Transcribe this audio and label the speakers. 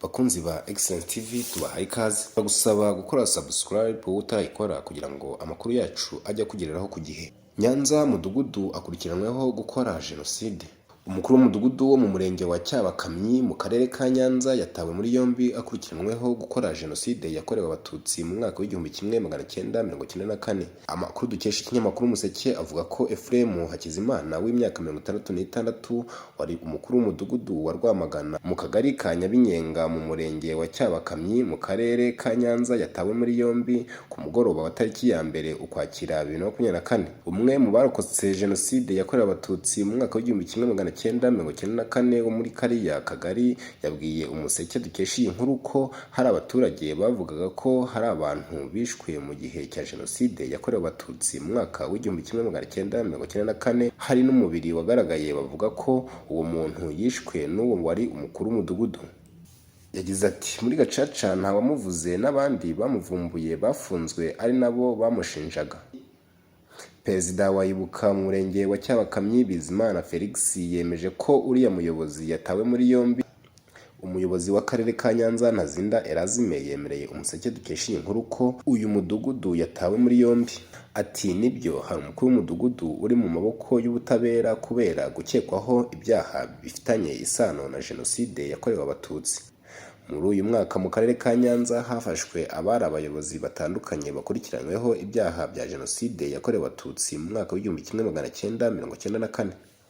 Speaker 1: Bakunzi ba Excellence TV tubahaye ikaze, bagusaba gukora subscribe wowe utarayikora kugira ngo amakuru yacu ajya kugereraho ku gihe. Nyanza mudugudu akurikiranweho gukora jenoside. Umukuru w'umudugudu wo mu murenge wa Cyabakamyi mu karere ka Nyanza yatawe muri yombi akurikiranweho gukora jenoside yakorewe abatutsi mu mwaka w'1994. Amakuru dukesha ikinyamakuru Umuseke avuga ko Ephraim Hakizimana w'imyaka 66 wari umukuru w'umudugudu wa Rwamagana mu kagari ka Nyabinyenga mu murenge wa Cyabakamyi mu karere ka Nyanza yatawe muri yombi ku mugoroba wa tariki ya mbere Ukwakira 2024. Umwe mu barokotse jenoside yakorewe abatutsi mu mwaka w'1994 wo muri kariya kagari yabwiye Umuseke dukesha iyi nkuru ko hari abaturage bavugaga ko hari abantu bishwe mu gihe cya jenoside yakorewe abatutsi mu mwaka w'1994, hari n'umubiri wagaragaye bavuga ko uwo muntu yishwe n'uwo wari umukuru w'umudugudu. Yagize ati muri Gacaca nta wamuvuze n'abandi bamuvumbuye bafunzwe ari nabo bamushinjaga. Perezida wa Ibuka mu murenge wa Cyabakamyi Bizimana Felix yemeje ko uriya muyobozi yatawe muri yombi. Umuyobozi w'akarere ka Nyanza Ntazinda Erazime yemereye Umuseke dukesha iyi nkuru ko uyu mudugudu yatawe muri yombi. Ati nibyo hari umukuru w'umudugudu uri mu maboko y'ubutabera kubera gukekwaho ibyaha bifitanye isano na jenoside yakorewe abatutsi. Muri uyu mwaka mu karere ka Nyanza hafashwe abari abayobozi batandukanye bakurikiranyweho ibyaha bya jenoside yakorewe abatutsi mu mwaka w'1994.